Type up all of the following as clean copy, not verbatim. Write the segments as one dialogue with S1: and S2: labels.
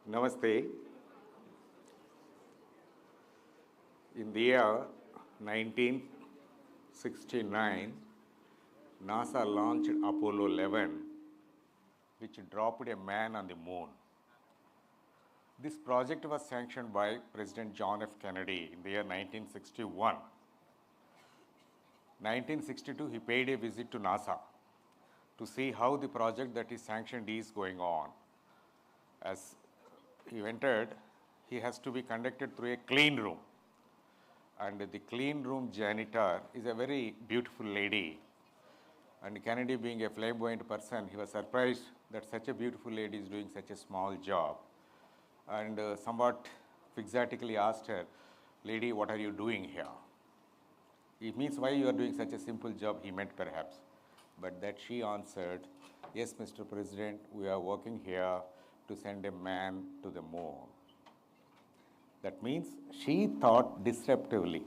S1: Namaste. In the year 1969, NASA launched Apollo 11, which dropped a man on the moon. This project was sanctioned by President John F. Kennedy in the year 1961. 1962, he paid a visit to NASA to see how the project that is sanctioned is going on. As he entered, he has to be conducted through a clean room. And the clean room janitor is a very beautiful lady. And Kennedy, being a flamboyant person, he was surprised that such a beautiful lady is doing such a small job. And somewhat quixotically asked her, "Lady, what are you doing here?" It means, why you are doing such a simple job, he meant perhaps. But that she answered, "Yes, Mr. President, we are working here to send a man to the moon." That means she thought disruptively.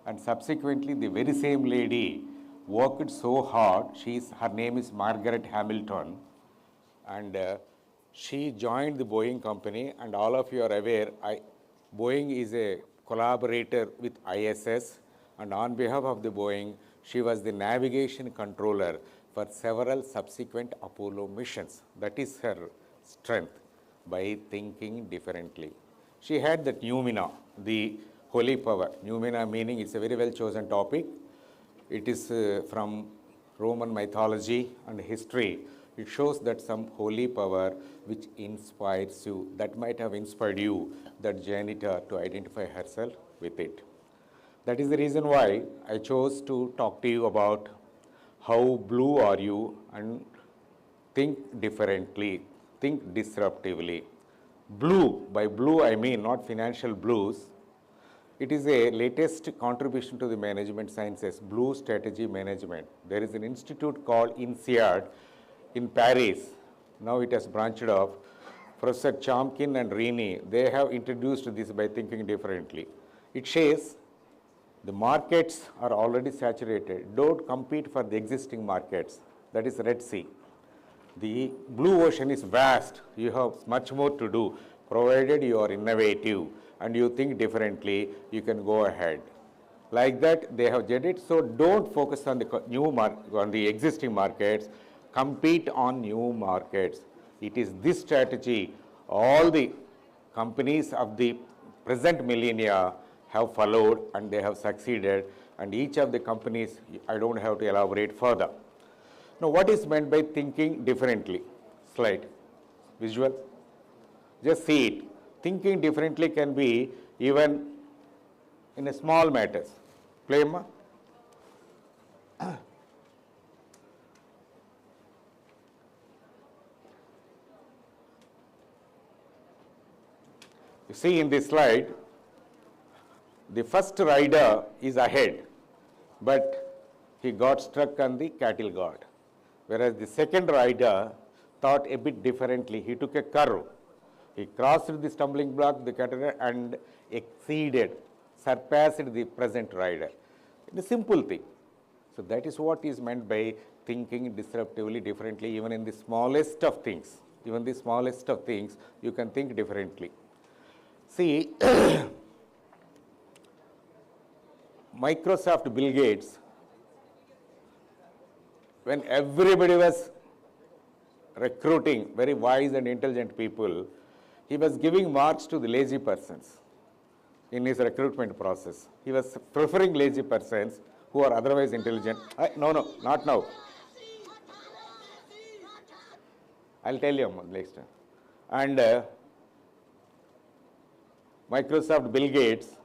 S1: And subsequently, the very same lady worked so hard. Her name is Margaret Hamilton. And she joined the Boeing company. And all of you are aware, Boeing is a collaborator with ISS. And on behalf of the Boeing, she was the navigation controller for several subsequent Apollo missions. That is her strength, by thinking differently. She had that noumena, the holy power. Noumena meaning it's a very well chosen topic. It is from Roman mythology and history. It shows that some holy power which inspires you, that might have inspired you, that janitor, to identify herself with it. That is the reason why I chose to talk to you about how blue are you, and think differently, think disruptively. Blue, by blue I mean not financial blues. It is a latest contribution to the management sciences, blue strategy management. There is an institute called INSEAD in Paris. Now it has branched off. Professor Chomkin and Rini, they have introduced this by thinking differently. It says the markets are already saturated. Don't compete for the existing markets. That is Red Sea. The blue ocean is vast. You have much more to do. Provided you are innovative and you think differently, you can go ahead. Like that, they have did it. So don't focus on the existing markets. Compete on new markets. It is this strategy all the companies of the present millennia have followed, and they have succeeded. And each of the companies, I don't have to elaborate further. Now, what is meant by thinking differently? Slide. Visual. Just see it. Thinking differently can be even in a small matters. Play, ma. You see in this slide, the first rider is ahead, but he got struck on the cattle guard. Whereas the second rider thought a bit differently. He took a curve. He crossed the stumbling block, the cattle, and surpassed the present rider. It's a simple thing. So that is what is meant by thinking disruptively differently, even in the smallest of things. Even the smallest of things, you can think differently. See, Microsoft Bill Gates, when everybody was recruiting very wise and intelligent people, he was giving marks to the lazy persons in his recruitment process. He was preferring lazy persons who are otherwise intelligent. No, not now. I'll tell you next time. And Microsoft Bill Gates,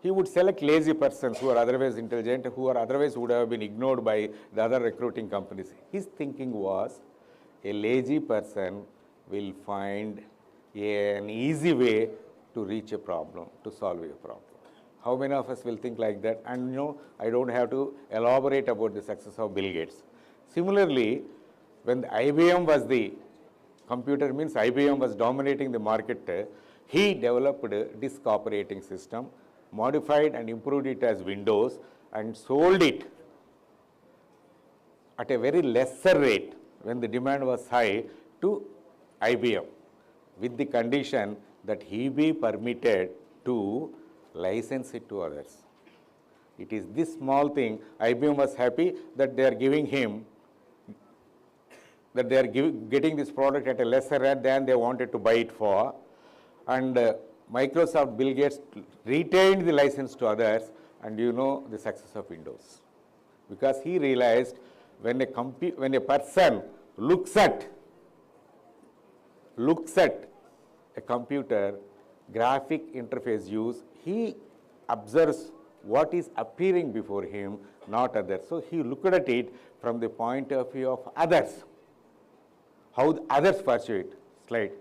S1: he would select lazy persons who are otherwise intelligent, who are otherwise would have been ignored by the other recruiting companies. His thinking was, a lazy person will find an easy way to reach a problem, to solve a problem. How many of us will think like that? And I don't have to elaborate about the success of Bill Gates. Similarly, when IBM was the computer, means IBM was dominating the market, he developed a disk operating system, modified and improved it as Windows, and sold it at a very lesser rate when the demand was high to IBM. with the condition that he be permitted to license it to others. It is this small thing. IBM was happy that they are giving him, that they are getting this product at a lesser rate than they wanted to buy it for. And Microsoft, Bill Gates retained the license to others, and you know the success of Windows. Because he realized when a person looks at a computer graphic interface use, he observes what is appearing before him, not others. So he looked at it from the point of view of others, how the others pursue it. Slide.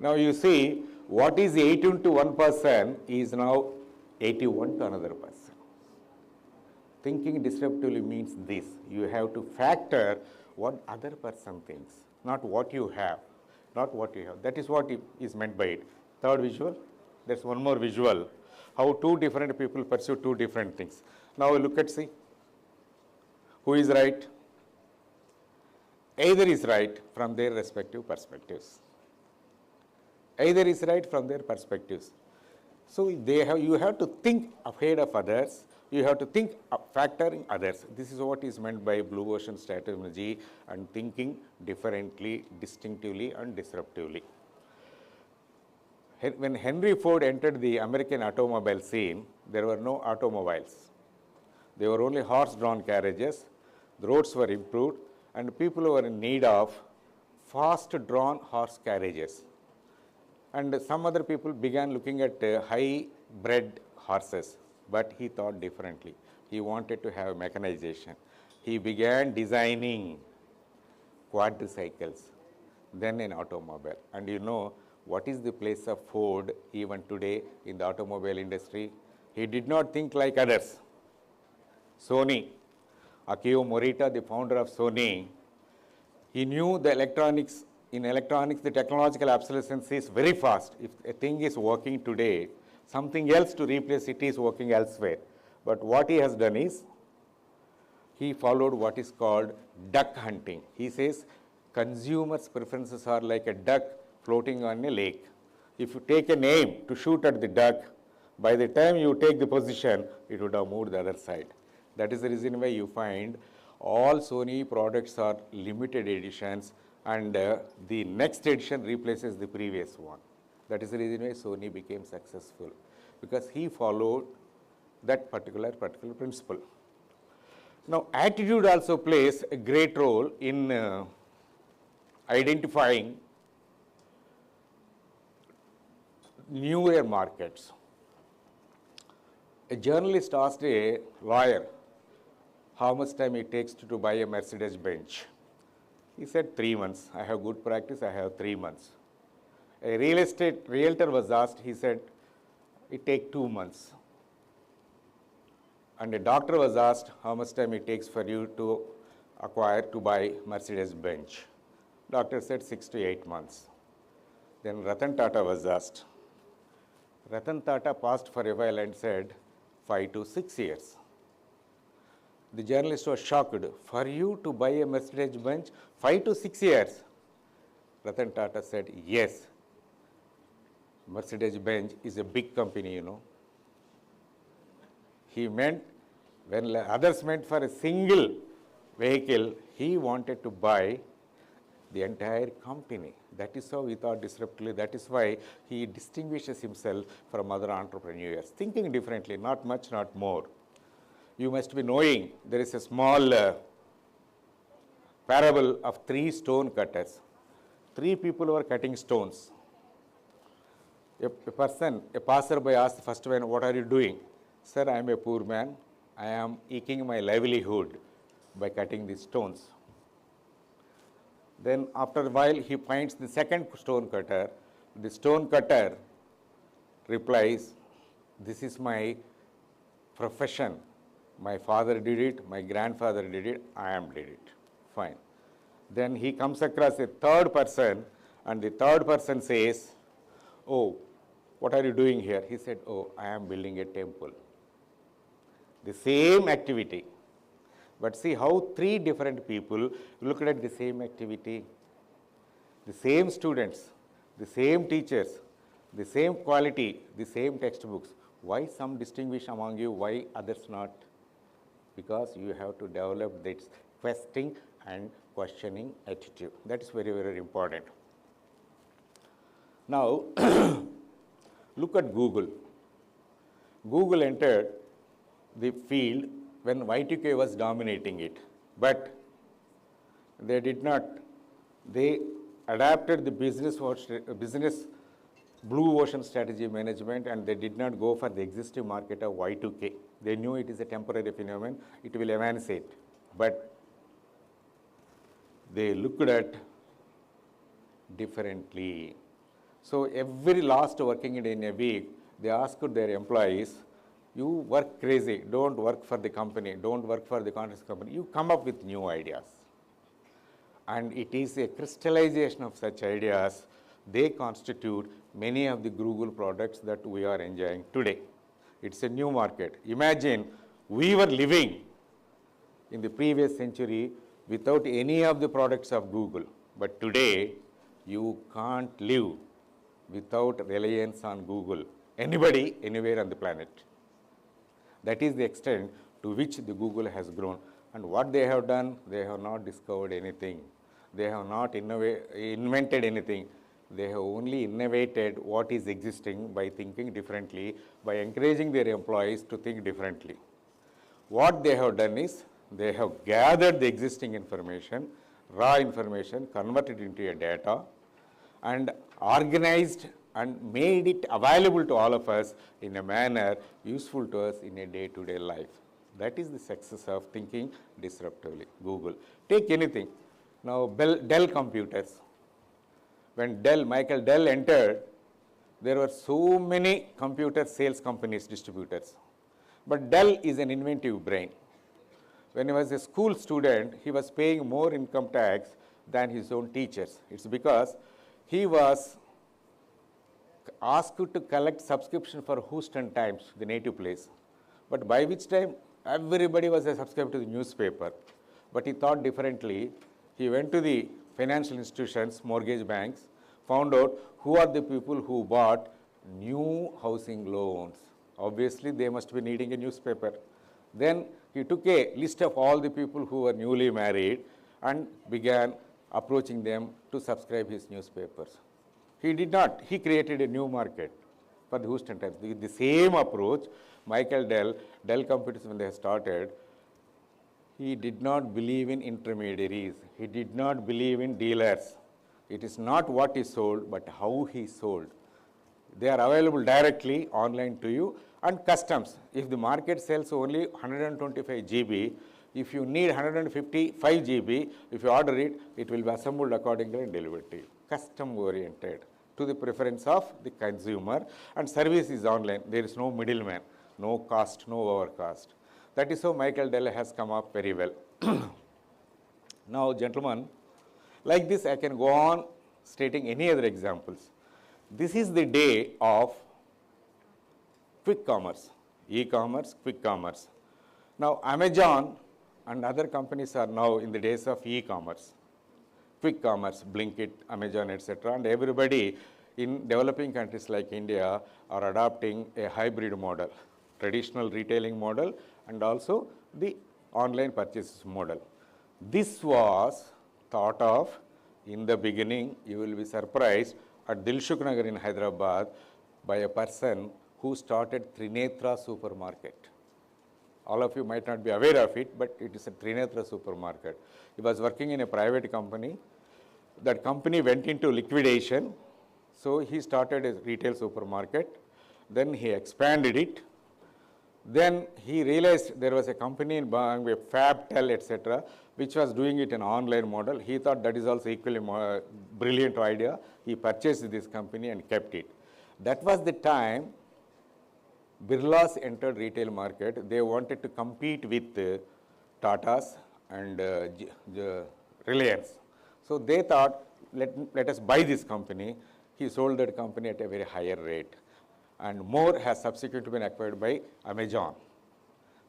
S1: Now you see, what is 18 to one person is now 81 to another person. Thinking disruptively means this. You have to factor what other person thinks, not what you have, not what you have. That is what is meant by it. Third visual, there's one more visual. How two different people pursue two different things. Now look at, see, who is right? Either is right from their respective perspectives. Either is right from their perspectives. So you have to think ahead of others. You have to think of factoring others. This is what is meant by blue ocean strategy and thinking differently, distinctively, and disruptively. When Henry Ford entered the American automobile scene, there were no automobiles. There were only horse-drawn carriages. The roads were improved, and people were in need of fast-drawn horse carriages. And some other people began looking at high-bred horses, but he thought differently. He wanted to have mechanization. He began designing quadricycles, then an automobile. And you know, what is the place of Ford even today in the automobile industry? He did not think like others. Sony, Akio Morita, the founder of Sony, he knew the electronics. In electronics, the technological obsolescence is very fast. If a thing is working today, something else to replace it is working elsewhere. But what he has done is, he followed what is called duck hunting. He says, consumers' preferences are like a duck floating on a lake. If you take an aim to shoot at the duck, by the time you take the position, it would have moved the other side. That is the reason why you find all Sony products are limited editions, and the next edition replaces the previous one. That is the reason why Sony became successful, because he followed that particular principle. Now, attitude also plays a great role in identifying newer markets. A journalist asked a lawyer how much time it takes to buy a Mercedes Benz. He said 3 months. I have good practice, I have 3 months. A real estate realtor was asked, he said, it takes 2 months. And a doctor was asked how much time it takes for you to buy Mercedes Benz. Doctor said 6 to 8 months. Then Ratan Tata was asked. Ratan Tata paused for a while and said 5 to 6 years. The journalist was shocked. For you to buy a Mercedes Benz, 5 to 6 years? Ratan Tata said, yes. Mercedes Benz is a big company, you know. He meant, when others meant for a single vehicle, he wanted to buy the entire company. That is how he thought disruptively. That is why he distinguishes himself from other entrepreneurs, thinking differently, not much, not more. You must be knowing there is a small parable of 3 stone cutters. 3 people were cutting stones. A passerby asked the first one, what are you doing? Sir, I am a poor man. I am eking my livelihood by cutting these stones. Then after a while, he finds the second stone cutter. The stone cutter replies, this is my profession. My father did it, my grandfather did it, I am did it. Fine. Then he comes across a third person, and the third person says, oh, what are you doing here? He said, oh, I am building a temple. The same activity. But see how three different people looked at the same activity. The same students, the same teachers, the same quality, the same textbooks. Why some distinguish among you, why others not? Because you have to develop this questing and questioning attitude. That is very, very important. Now, look at Google. Google entered the field when Y2K was dominating it, but they did not. They adapted the business blue ocean strategy management, and they did not go for the existing market of Y2K. They knew it is a temporary phenomenon, it will evanescent. But they looked at differently. So every last working day in a week, they asked their employees, you work crazy, don't work for the company, don't work for the contract company, you come up with new ideas. And it is a crystallization of such ideas. They constitute many of the Google products that we are enjoying today. It's a new market. Imagine we were living in the previous century without any of the products of Google. But today, you can't live without reliance on Google. Anybody, anywhere on the planet. That is the extent to which the Google has grown. And what they have done, they have not discovered anything. They have not invented anything. They have only innovated what is existing by thinking differently, by encouraging their employees to think differently. What they have done is, they have gathered the existing information, raw information, converted into a data, and organized and made it available to all of us in a manner useful to us in a day-to-day life. That is the success of thinking disruptively. Google. Take anything. Now, Dell computers. When Michael Dell entered, there were so many computer sales companies, distributors. But Dell is an inventive brain. When he was a school student, he was paying more income tax than his own teachers. It's because he was asked to collect subscription for Houston Times, the native place. But by which time, everybody was a subscriber to the newspaper. But he thought differently. He went to the financial institutions, mortgage banks, found out who are the people who bought new housing loans. Obviously, they must be needing a newspaper. Then he took a list of all the people who were newly married and began approaching them to subscribe his newspapers. He did not. He created a new market for the Houston Times. The same approach, Michael Dell Computers, when they started, he did not believe in intermediaries. He did not believe in dealers. It is not what is sold, but how he sold. They are available directly online to you. And customs. If the market sells only 125 GB, if you need 155 GB, if you order it, it will be assembled accordingly and delivered to you. Custom oriented to the preference of the consumer, and service is online. There is no middleman, no cost, no overcost. That is how Michael Dell has come up very well. Now, gentlemen, like this I can go on stating any other examples. This is the day of quick commerce, e-commerce, quick commerce. Now, Amazon and other companies are now in the days of e-commerce, quick commerce, Blinkit, Amazon, etc. And everybody in developing countries like India are adopting a hybrid model, traditional retailing model and also the online purchases model. This was thought of in the beginning. You will be surprised, at Dilshuk Nagar in Hyderabad by a person who started Trinetra supermarket. All of you might not be aware of it, but it is a Trinetra supermarket. He was working in a private company. That company went into liquidation, so he started a retail supermarket. Then he expanded it. Then he realized there was a company in Bombay, Fabtel, etc., which was doing it in an online model. He thought that is also equally brilliant idea. He purchased this company and kept it. That was the time Birlas entered retail market. They wanted to compete with Tatas and Reliance. So they thought, let us buy this company. He sold that company at a very higher rate. and more has subsequently been acquired by Amazon.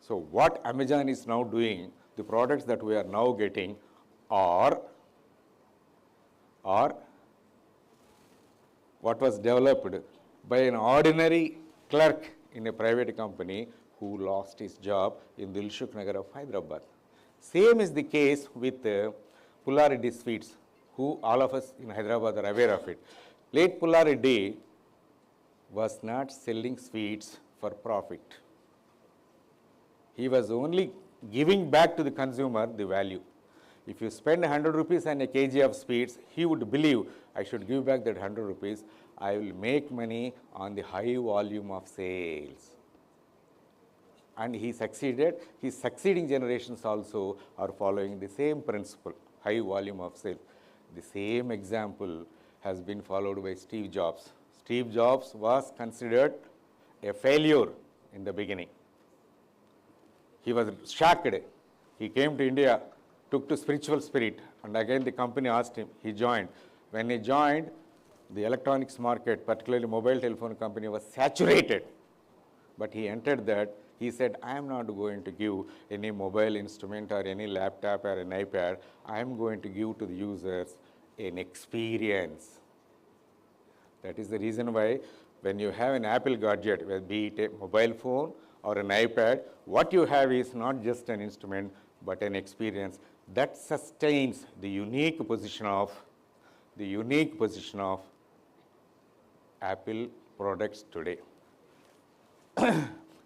S1: So what Amazon is now doing, the products that we are now getting are what was developed by an ordinary clerk in a private company who lost his job in Dilshuk Nagar of Hyderabad. Same is the case with Pullareddy Sweets, who all of us in Hyderabad are aware of it. Late Pullareddy was not selling sweets for profit. He was only giving back to the consumer the value. If you spend 100 rupees on a kg of sweets, he would believe, I should give back that 100 rupees. I will make money on the high volume of sales. And he succeeded. His succeeding generations also are following the same principle, high volume of sale. The same example has been followed by Steve Jobs. Steve Jobs was considered a failure in the beginning. He was shocked. He came to India, took to spiritual spirit, and again the company asked him, he joined. When he joined, the electronics market, particularly mobile telephone company, was saturated. But he entered that, he said, I am not going to give any mobile instrument or any laptop or an iPad. I am going to give to the users an experience. That is the reason why when you have an Apple gadget, be it a mobile phone or an iPad, what you have is not just an instrument, but an experience that sustains the unique position of Apple products today.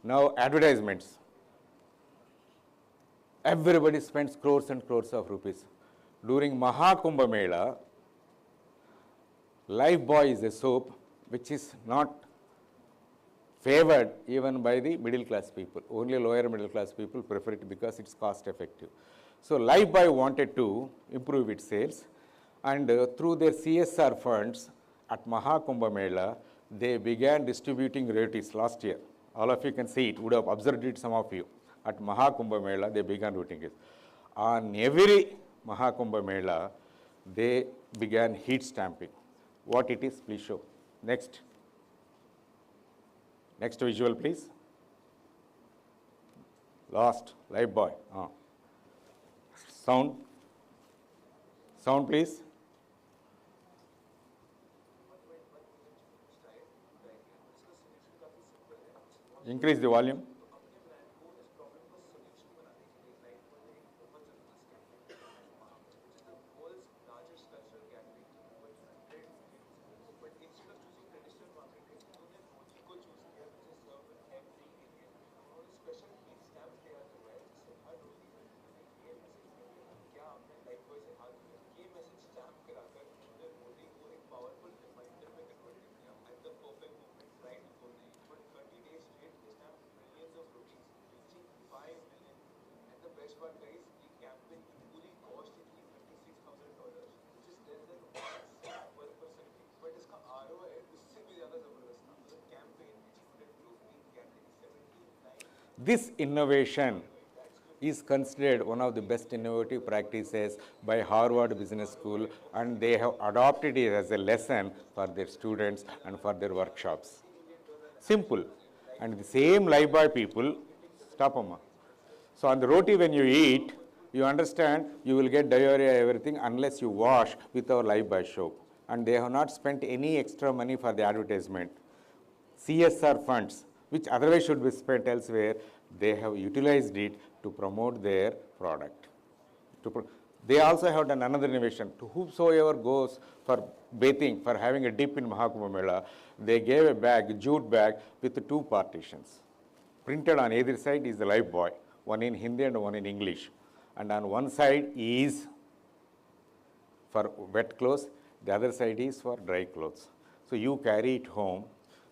S1: Now, advertisements. Everybody spends crores and crores of rupees. During Mahakumbha Mela, Lifebuoy is a soap which is not favored even by the middle class people. Only lower middle class people prefer it because it's cost effective. So Lifebuoy wanted to improve its sales, and through their CSR funds at Mahakumbha Mela, they began distributing rotis last year. All of you can see it, would have observed it, some of you. At Mahakumbha Mela, they began doing it. On every Mahakumbha Mela, they began heat stamping. What it is, please show. Next. Next visual, please. Last, Lifebuoy. Sound. Sound, please. Increase the volume. This innovation is considered one of the best innovative practices by Harvard Business School, and they have adopted it as a lesson for their students and for their workshops. Simple. And the same Lifebuoy people, stop Amma. So on the roti when you eat, you understand you will get diarrhea, everything, unless you wash with our Lifebuoy soap. And they have not spent any extra money for the advertisement. CSR funds, which otherwise should be spent elsewhere, they have utilized it to promote their product. They also have done another innovation. To whosoever goes for bathing, for having a dip in Mahakumbha Mela, they gave a bag, jute bag, with 2 partitions. Printed on either side is the Lifebuoy, one in Hindi and one in English. And on one side is for wet clothes, the other side is for dry clothes. So you carry it home.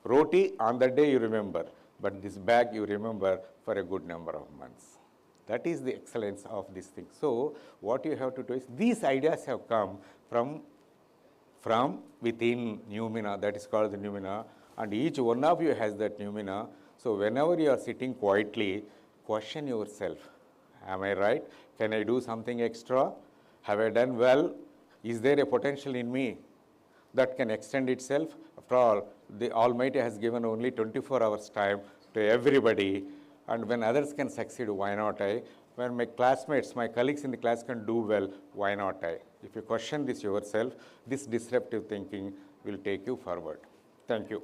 S1: Roti, on that day you remember, but this bag you remember for a good number of months. That is the excellence of this thing. So what you have to do is, these ideas have come from within Numina, that is called the Numina, and each one of you has that Numina. So whenever you are sitting quietly, question yourself, am I right? Can I do something extra? Have I done well? Is there a potential in me that can extend itself? After all, the Almighty has given only 24 hours time to everybody, and when others can succeed, why not I? When my classmates, my colleagues in the class can do well, why not I? If you question this yourself, this disruptive thinking will take you forward. Thank you.